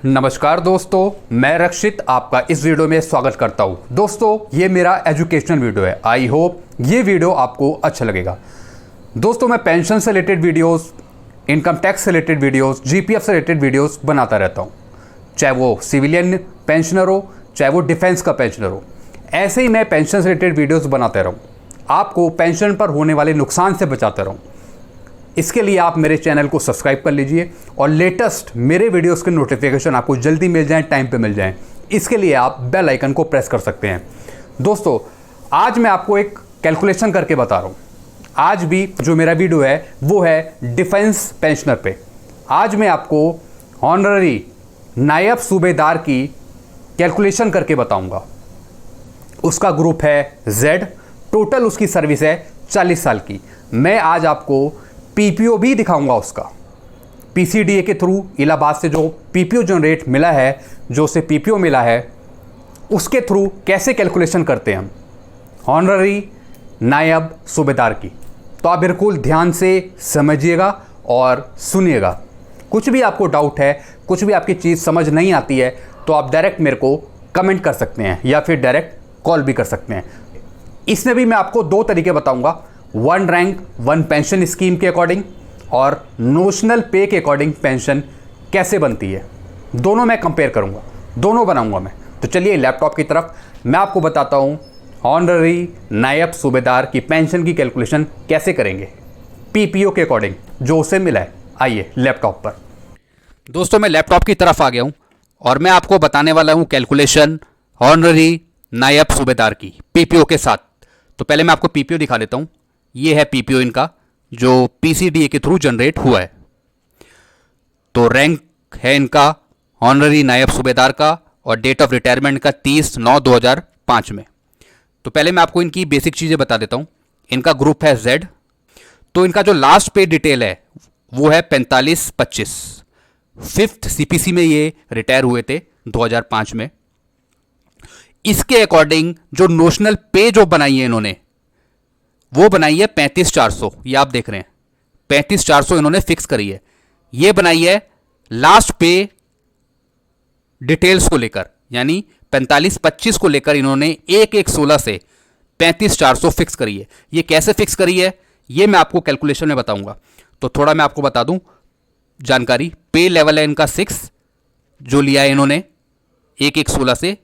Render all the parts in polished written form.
नमस्कार दोस्तों, मैं रक्षित आपका इस वीडियो में स्वागत करता हूं। दोस्तों, ये मेरा एजुकेशनल वीडियो है। आई होप ये वीडियो आपको अच्छा लगेगा। दोस्तों, मैं पेंशन से रिलेटेड वीडियोस, इनकम टैक्स से रिलेटेड वीडियोस, जीपीएफ से रिलेटेड वीडियोस बनाता रहता हूं, चाहे वो सिविलियन पेंशनर हो, चाहे वो डिफेंस का पेंशनर हो। ऐसे ही मैं पेंशन से रिलेटेड वीडियोस बनाते रहूँ, आपको पेंशन पर होने वाले नुकसान से बचाता रहूँ। इसके लिए आप मेरे चैनल को सब्सक्राइब कर लीजिए और लेटेस्ट मेरे वीडियोस के नोटिफिकेशन आपको जल्दी मिल जाएं, टाइम पे मिल जाएं। इसके लिए आप बेल आइकन को प्रेस कर सकते हैं। दोस्तों, आज मैं आपको एक कैलकुलेशन करके बता रहा हूं। आज भी जो मेरा वीडियो है वो है डिफेंस पेंशनर पे। आज मैं आपको ऑनररी नायब सूबेदार की कैलकुलेशन करके बताऊंगा। उसका ग्रुप है जेड, टोटल उसकी सर्विस है 40 साल की। मैं आज आपको पीपीओ भी दिखाऊंगा उसका। पीसीडीए के थ्रू इलाहाबाद से जो पीपीओ जनरेट मिला है, जो उसे पीपीओ मिला है, उसके थ्रू कैसे कैलकुलेशन करते हैं हम ऑनररी नायब सूबेदार की। तो आप बिल्कुल ध्यान से समझिएगा और सुनिएगा। कुछ भी आपको डाउट है, कुछ भी आपकी चीज़ समझ नहीं आती है, तो आप डायरेक्ट मेरे को कमेंट कर सकते हैं या फिर डायरेक्ट कॉल भी कर सकते हैं। इसमें भी मैं आपको दो तरीके बताऊंगा, one rank one pension scheme के अकॉर्डिंग और नोशनल पे के अकॉर्डिंग पेंशन कैसे बनती है। दोनों मैं कंपेयर करूंगा, दोनों बनाऊंगा मैं। तो चलिए लैपटॉप की तरफ, मैं आपको बताता हूं ऑनररी नायब सूबेदार की पेंशन की कैलकुलेशन कैसे करेंगे पीपीओ के अकॉर्डिंग जो उसे मिला है। आइए लैपटॉप पर। दोस्तों, मैं लैपटॉप की तरफ आ गया हूं और मैं आपको बताने वाला हूं कैलकुलेशन ऑनररी नायब सूबेदार की पीपीओ के साथ। तो पहले मैं आपको पीपीओ दिखा देता हूं। ये है पीपीओ इनका, जो पीसीडीए के थ्रू जनरेट हुआ है। तो रैंक है इनका ऑनररी नायब सूबेदार का और डेट ऑफ रिटायरमेंट का 30/9/2005 में। तो पहले मैं आपको इनकी बेसिक चीज़ें बता देता हूं। इनका ग्रुप है जेड। तो इनका जो लास्ट पे डिटेल है वो है 4525। 5th सीपीसी में ये रिटायर हुए थे 2005 में। इसके अकॉर्डिंग जो नोशनल पे जो बनाई है इन्होंने, वो बनाई है 35,400। ये आप देख रहे हैं 35,400 इन्होंने फिक्स करी है। ये बनाई है लास्ट पे डिटेल्स को लेकर, यानी 4525 को लेकर इन्होंने 1/1/16 से 35,400 फिक्स करी है। ये कैसे फिक्स करी है ये मैं आपको कैलकुलेशन में बताऊंगा। तो थोड़ा मैं आपको बता दूं जानकारी। पे लेवल है इनका 6 जो लिया है इन्होंने 1/1/16 से,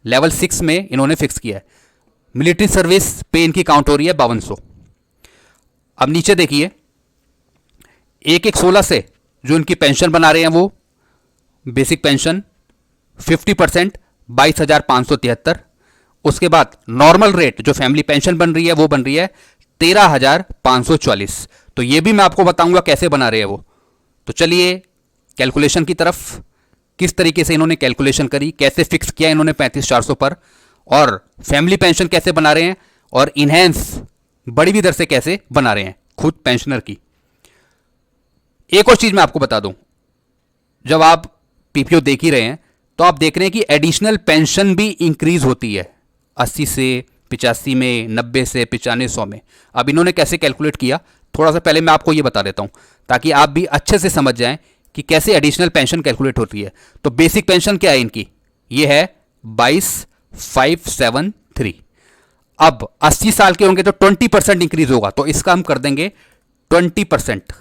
लेवल 6 में इन्होंने फिक्स किया है। मिलिट्री सर्विस पे इनकी काउंट हो रही है 5200। अब नीचे देखिए 1/1/16 से जो इनकी पेंशन बना रहे हैं वो बेसिक पेंशन 50% 22,573। उसके बाद नॉर्मल रेट जो फैमिली पेंशन बन रही है वो बन रही है 13,544। तो ये भी मैं आपको बताऊंगा कैसे बना रहे हैं वो। तो चलिए कैलकुलेशन की तरफ। किस तरीके से इन्होंने कैलकुलेशन करी, कैसे फिक्स किया इन्होंने 35,400 पर, और फैमिली पेंशन कैसे बना रहे हैं, और इनहेंस बड़ी भी दर से कैसे बना रहे हैं खुद पेंशनर की। एक और चीज मैं आपको बता दूं, जब आप पीपीओ देख ही रहे हैं तो आप देख रहे हैं कि एडिशनल पेंशन भी इंक्रीज होती है 80 से 85 में, 90 से 9500 में। अब इन्होंने कैसे कैलकुलेट किया, थोड़ा सा पहले मैं आपको ये बता देता हूं ताकि आप भी अच्छे से समझ जाएं कि कैसे एडिशनल पेंशन कैलकुलेट होती है। तो बेसिक पेंशन क्या है इनकी, ये है 22,573। अब 80 साल के होंगे तो 20% इंक्रीज होगा, तो इसका हम कर देंगे 20%।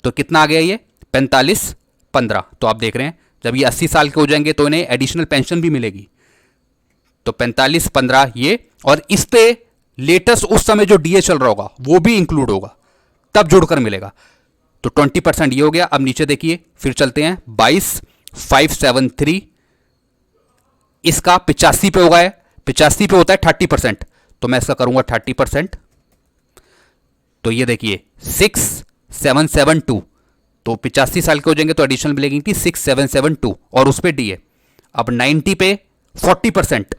तो कितना आ गया ये 4515। तो आप देख रहे हैं जब ये 80 साल के हो जाएंगे तो इन्हें एडिशनल पेंशन भी मिलेगी। तो 4515 ये, और इस पे लेटेस्ट उस समय जो डीए चल रहा होगा वो भी इंक्लूड होगा, तब जुड़कर मिलेगा। तो 20% ये हो गया। अब नीचे देखिए, फिर चलते हैं 22,573। इसका 85 पे होगा, 85 पे होता है 30%, तो मैं इसका करूंगा 30%। तो ये देखिए 6772। तो 85 साल के हो जाएंगे तो एडिशनल मिलेगी कि 6772 और उस पे डीए। अब 90 पे 40%,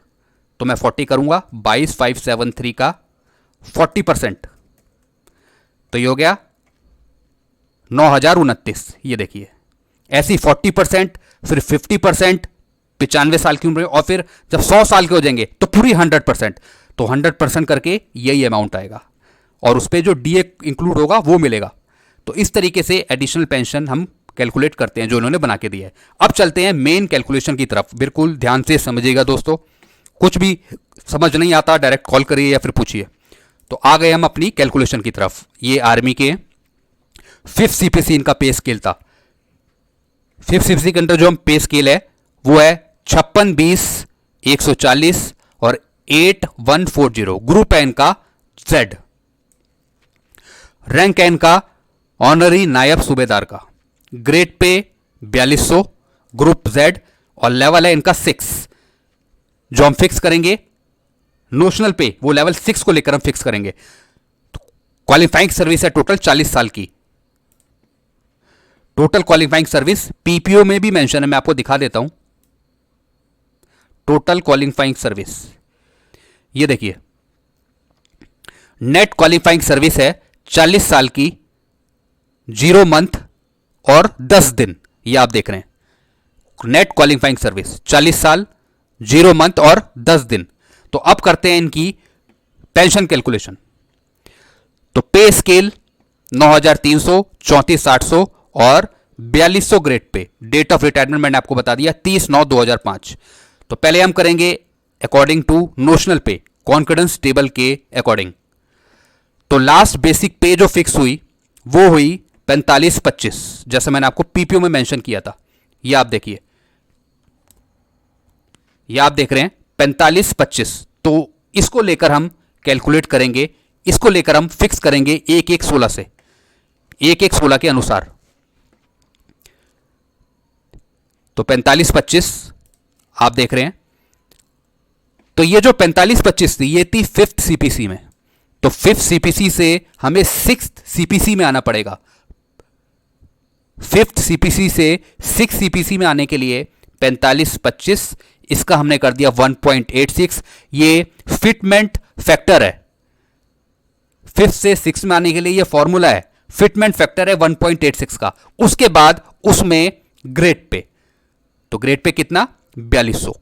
तो मैं 40 करूंगा 22,573 का 40%। तो ये हो गया 9,029। ये देखिए ऐसी 40%, फिर 50%, 95 साल की उम्र, और फिर जब 100 साल के हो जाएंगे तो पूरी 100%। तो 100% करके यही अमाउंट आएगा और उस पर जो डीए इंक्लूड होगा वो मिलेगा। तो इस तरीके से एडिशनल पेंशन हम कैलकुलेट करते हैं जो इन्होंने बना के दिया है। अब चलते हैं मेन कैलकुलेशन की तरफ, बिल्कुल ध्यान से समझिएगा दोस्तों, कुछ भी समझ नहीं आता डायरेक्ट कॉल करिए या फिर पूछिए। तो आ गए हम अपनी कैलकुलेशन की तरफ। ये आर्मी के 5th सीपीसी इनका पे स्केल था। 5th सीपीसी के अंदर जो हम पे स्केल है वो है 56, 20, 140 और 8140। ग्रुप है इनका जेड। रैंक है इनका ऑनरी नायब सूबेदार का। ग्रेड पे 4200 ग्रुप जेड और लेवल है इनका 6 जो हम फिक्स करेंगे। नोशनल पे वो लेवल 6 को लेकर हम फिक्स करेंगे। क्वालिफाइंग सर्विस है टोटल 40 साल की। टोटल क्वालिफाइंग सर्विस पीपीओ में भी मेंशन है, मैं आपको दिखा देता हूं। टोटल क्वालिफाइंग सर्विस ये देखिए, नेट क्वालिफाइंग सर्विस है 40 साल की, 0 मंथ और 10 दिन। ये आप देख रहे हैं नेट क्वालिफाइंग सर्विस 40 साल, 0 मंथ और 10 दिन। तो अब करते हैं इनकी पेंशन कैलकुलेशन। तो पे स्केल 9300, 34,800 और 4200 grade pay. Date of retirement मैंने आपको बता दिया 30/9/2005। तो पहले हम करेंगे अकॉर्डिंग टू नोशनल पे, कॉन्फिडेंस टेबल के अकॉर्डिंग। तो लास्ट बेसिक पे जो फिक्स हुई वो हुई 4525, जैसे मैंने आपको पीपीओ में मेंशन किया था। ये आप देखिए, ये आप देख रहे हैं 4525। तो इसको लेकर हम कैलकुलेट करेंगे, इसको लेकर हम फिक्स करेंगे 1116 से, 1116 के अनुसार। तो 4525 आप देख रहे हैं। तो ये जो 4525 थी ये थी 5th सीपीसी में। तो 5th सीपीसी से हमें 6th सीपीसी में आना पड़ेगा। 5th सीपीसी से 6th सीपीसी में आने के लिए 4525, इसका हमने कर दिया 1.86। ये फिटमेंट फैक्टर है। 5th से 6th में आने के लिए ये फॉर्मूला है, फिटमेंट फैक्टर है 1.86 का। उसके बाद उसमें ग्रेड पे, तो ग्रेड पे कितना 4200,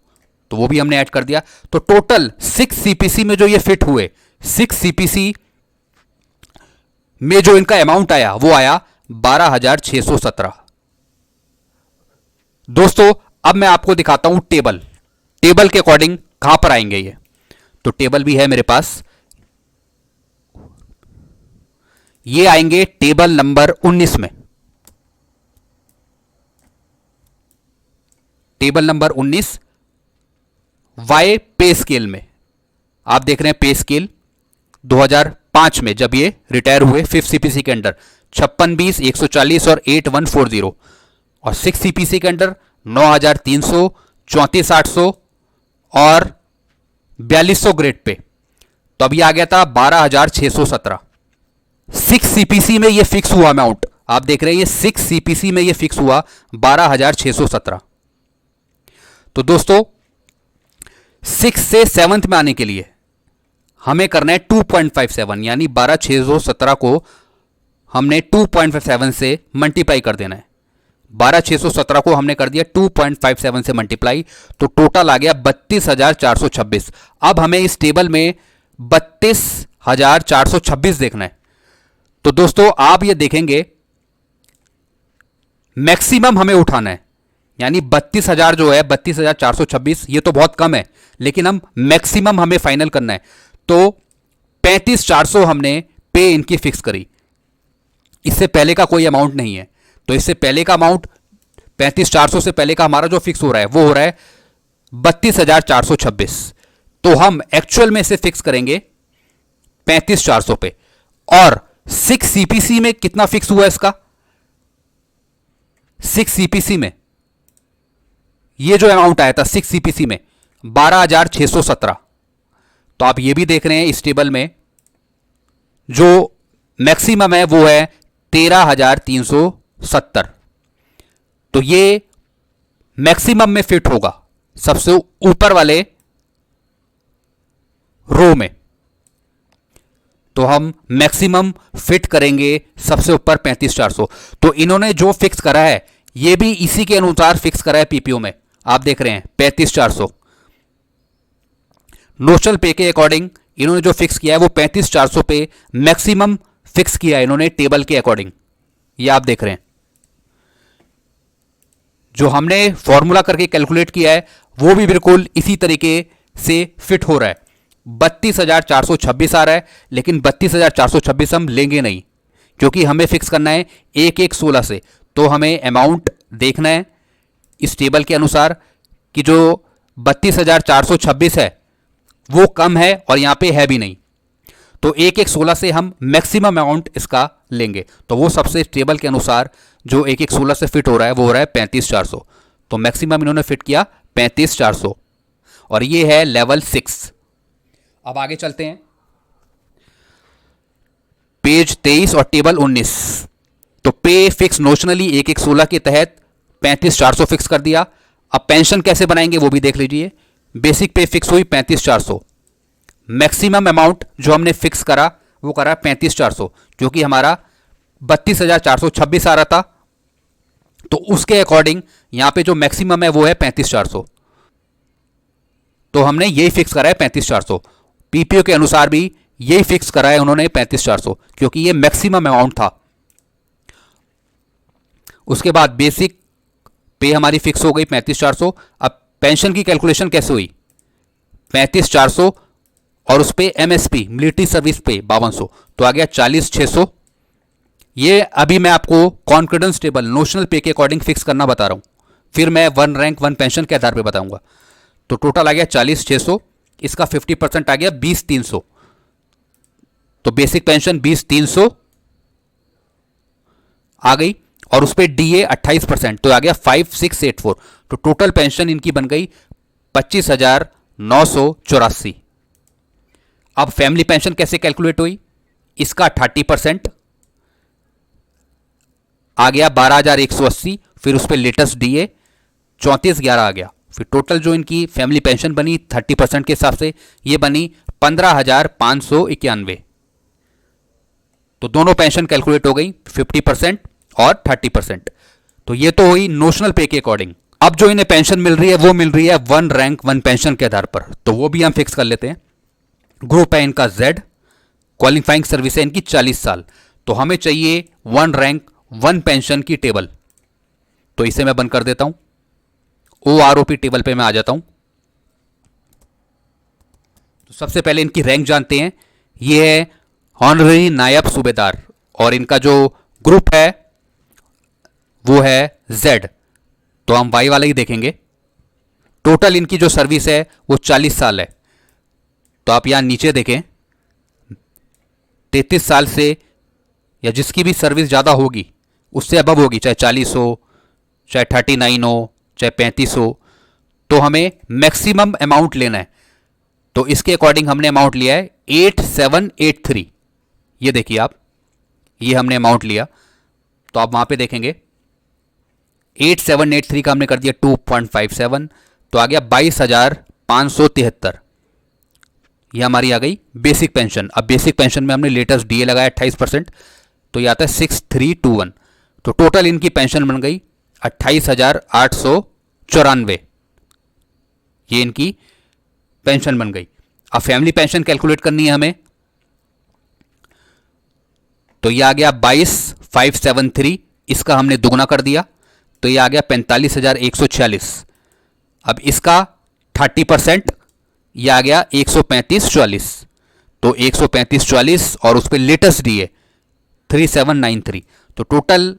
तो वो भी हमने ऐड कर दिया। तो टोटल 6 सीपीसी में जो ये फिट हुए, 6 सीपीसी में जो इनका अमाउंट आया वो आया 12,617। दोस्तों अब मैं आपको दिखाता हूं टेबल, टेबल के अकॉर्डिंग कहां पर आएंगे ये। तो टेबल भी है मेरे पास, ये आएंगे टेबल नंबर 19 में। टेबल नंबर 19 वाई पे स्केल में आप देख रहे हैं। पे स्केल 2005 में जब ये रिटायर हुए 5th सीपीसी के अंडर 56, 20, 140 और 8140, और 6th सीपीसी के अंडर 9300, 34,800 और 4200 ग्रेड पे। तो अभी आ गया था 12,617। 6 सीपीसी में ये फिक्स हुआ अमाउंट, आप देख रहे हैं ये 6 सीपीसी में ये फिक्स हुआ 12,617। तो दोस्तों 6 से 7th में आने के लिए हमें करना है 2.57, यानी 12,617 को हमने 2.57 से मल्टीप्लाई कर देना है। 12,617 को हमने कर दिया 2.57 से मल्टीप्लाई, तो टोटल आ गया 32,426। अब हमें इस टेबल में 32,426 देखना है। तो दोस्तों आप ये देखेंगे मैक्सिमम हमें उठाना है, यानी 32,000 जो है 32,426, ये तो बहुत कम है, लेकिन हम मैक्सिमम हमें फाइनल करना है। तो 35,400 हमने पे इनकी फिक्स करी। इससे पहले का कोई अमाउंट नहीं है, तो इससे पहले का अमाउंट 35,400 से पहले का हमारा जो फिक्स हो रहा है वो हो रहा है 32,426। तो हम एक्चुअल में इसे फिक्स करेंगे 35,400 पे। और 6 सीपीसी में कितना फिक्स हुआ इसका, 6 सीपीसी में ये जो अमाउंट आया था 6 सीपीसी में 12,617। तो आप ये भी देख रहे हैं इस टेबल में जो मैक्सिमम है वो है 13,370। तो ये मैक्सिमम में फिट होगा सबसे ऊपर वाले रो में। तो हम मैक्सिमम फिट करेंगे सबसे ऊपर 35,400। तो इन्होंने जो फिक्स करा है ये भी इसी के अनुसार फिक्स करा है पीपीओ में, आप देख रहे हैं 35,400। नोशनल पे के अकॉर्डिंग इन्होंने जो फिक्स किया है वो 35,400 पे मैक्सिमम फिक्स किया है इन्होंने टेबल के अकॉर्डिंग, ये आप देख रहे हैं। जो हमने फॉर्मूला करके कैलकुलेट किया है वो भी बिल्कुल इसी तरीके से फिट हो रहा है। 32,426 आ रहा है, लेकिन 32,426 हम लेंगे नहीं, क्योंकि हमें फिक्स करना है 1/1/16 से। तो हमें अमाउंट देखना है इस टेबल के अनुसार कि जो 32,426 है वो कम है और यहाँ पे है भी नहीं, तो 1/1/16 से हम मैक्सिमम अमाउंट इसका लेंगे। तो वो सबसे टेबल के अनुसार जो 1/1/16 से फिट हो रहा है वो हो रहा है 35,400। तो मैक्सिमम इन्होंने फिट किया 35,400 और ये है लेवल 6। अब आगे चलते हैं पेज 23 और टेबल 19। तो पे फिक्स नोशनली 1/1/16 के तहत 35,400 फिक्स कर दिया। अब पेंशन कैसे बनाएंगे वो भी देख लीजिए। बेसिक पे फिक्स हुई 35,400, मैक्सिमम अमाउंट जो हमने फिक्स करा वो करा 35,400, क्योंकि हमारा 32,426 आ रहा था, तो उसके अकॉर्डिंग यहां पे जो मैक्सिमम है वो है 35,400। तो हमने यही फिक्स करा है 35,400। पीपीओ के अनुसार भी यही फिक्स करा है उन्होंने 35,400, क्योंकि ये मैक्सिमम अमाउंट था। उसके बाद बेसिक पे हमारी फिक्स हो गई 35,400। अब पेंशन की कैलकुलेशन कैसे हुई? 35,400 और उस पर एमएसपी मिलिट्री सर्विस पे 5200, तो आ गया 40,600। ये अभी मैं आपको कॉन्फिडेंस टेबल नोशनल पे के अकॉर्डिंग फिक्स करना बता रहा हूं, फिर मैं 1 रैंक 1 पेंशन के आधार पे बताऊंगा। तो टोटल आ गया 40,600, इसका 50% आ गया 20,300। तो बेसिक पेंशन 20,300 आ गई और उस पर डीए 28%, तो आ गया 5,684। तो टोटल पेंशन इनकी बन गई 25,984। अब फैमिली पेंशन कैसे कैलकुलेट हुई? इसका 30% आ गया 12,180, फिर उस पर लेटेस्ट डीए 34,11 आ गया। फिर टोटल जो इनकी फैमिली पेंशन बनी 30% के हिसाब से ये बनी 15,591। तो दोनों पेंशन कैलकुलेट हो गई 50% और 30%। तो ये तो हुई नोशनल पे के अकॉर्डिंग। अब जो इन्हें पेंशन मिल रही है वो मिल रही है 1 रैंक 1 पेंशन के आधार पर, तो वो भी हम फिक्स कर लेते हैं। ग्रुप है इनका Z, क्वालिफाइंग सर्विस है इनकी 40 साल। तो हमें चाहिए 1 रैंक 1 पेंशन की टेबल, तो इसे मैं बंद कर देता हूं। OROP टेबल पे मैं आ जाता हूं। तो सबसे पहले इनकी रैंक जानते हैं। ये है ऑनररी नायब सूबेदार और इनका जो ग्रुप है वो है Z, तो हम वाई वाला ही देखेंगे। टोटल इनकी जो सर्विस है वो 40 साल है। तो आप यहां नीचे देखें 33 साल से या जिसकी भी सर्विस ज़्यादा होगी उससे अबव होगी, चाहे 40 हो, चाहे 39 हो, चाहे 35 हो, तो हमें मैक्सिमम अमाउंट लेना है। तो इसके अकॉर्डिंग हमने अमाउंट लिया है 8783। ये देखिए आप, ये हमने अमाउंट लिया। तो आप वहां पे देखेंगे 8783 का हमने कर दिया 2.57, तो आ गया 22,573। ये हमारी आ गई बेसिक पेंशन। अब बेसिक पेंशन में हमने लेटेस्ट डीए लगाया 28%, तो ये आता है 6321। तो टोटल इनकी पेंशन बन गई 28,894। ये इनकी पेंशन बन गई। अब फैमिली पेंशन कैलकुलेट करनी है हमें, तो ये आ गया 22,573। इसका हमने दुगना कर दिया, तो ये आ गया 45,146। अब इसका 30%, ये आ गया 135,40। तो 135,40 और उस पर लेटेस्ट डीए 3793। तो टोटल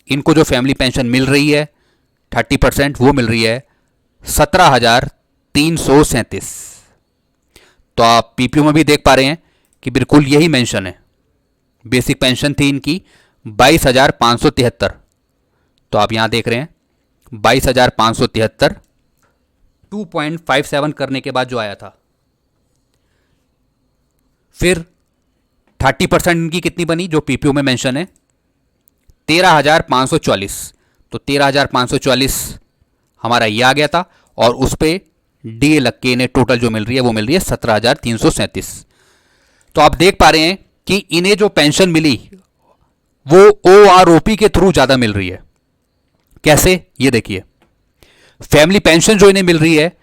इनको जो फैमिली पेंशन मिल रही है 30% वो मिल रही है 17,337। तो आप पीपीओ में भी देख पा रहे हैं कि बिल्कुल यही मेंशन है। बेसिक पेंशन थी इनकी 22,573, तो आप यहां देख रहे हैं 22,573 2.57 करने के बाद जो आया था। फिर 30% इनकी कितनी बनी जो पीपीओ में मेंशन है 13,544। तो 13,544 हमारा ये आ गया था और उस पर डीए लग के इन्हें टोटल जो मिल रही है वो मिल रही है 17,337। तो आप देख पा रहे हैं कि इन्हें जो पेंशन मिली वो OROP के थ्रू ज़्यादा मिल रही है। कैसे, ये देखिए। फैमिली पेंशन जो इन्हें मिल रही है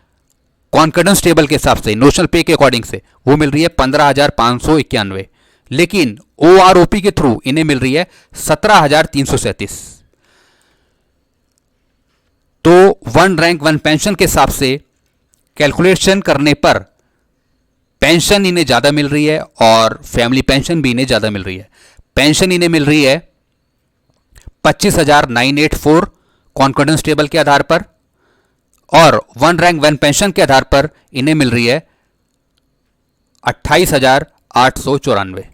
कॉन्फिडेंस टेबल के हिसाब से नोशनल पे के अकॉर्डिंग से वो मिल रही है 15,591, लेकिन OROP के थ्रू इन्हें मिल रही है 17,337। तो वन रैंक वन पेंशन के हिसाब से कैलकुलेशन करने पर पेंशन इन्हें ज़्यादा मिल रही है और फैमिली पेंशन भी इन्हें ज़्यादा मिल रही है। पेंशन इन्हें मिल रही है 25,984 कॉन्फिडेंस टेबल के आधार पर और वन रैंक वन पेंशन के आधार पर इन्हें मिल रही है 28,894।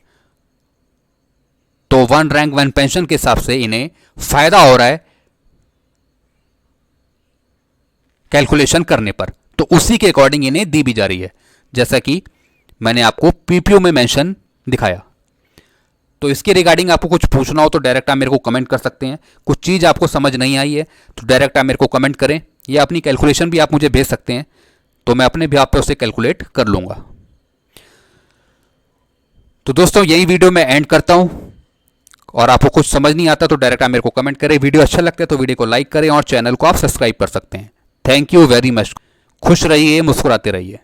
तो वन रैंक वन पेंशन के हिसाब से इन्हें फायदा हो रहा है कैलकुलेशन करने पर, तो उसी के अकॉर्डिंग इन्हें दी भी जा रही है, जैसा कि मैंने आपको पीपीओ में मेंशन दिखाया। तो इसके रिगार्डिंग आपको कुछ पूछना हो तो डायरेक्ट आप मेरे को कमेंट कर सकते हैं। कुछ चीज़ आपको समझ नहीं आई है तो डायरेक्ट आप मेरे को कमेंट करें, या अपनी कैलकुलेशन भी आप मुझे भेज सकते हैं, तो मैं अपने बिहाफ पे उसे कैलकुलेट कर लूँगा। तो दोस्तों यही वीडियो मैं एंड करता हूँ, और आपको कुछ समझ नहीं आता तो डायरेक्ट आप मेरे को कमेंट करें। वीडियो अच्छा लगता है तो वीडियो को लाइक करें और चैनल को आप सब्सक्राइब कर सकते हैं। Thank you very much. खुश रहिए, मुस्कुराते रहिए।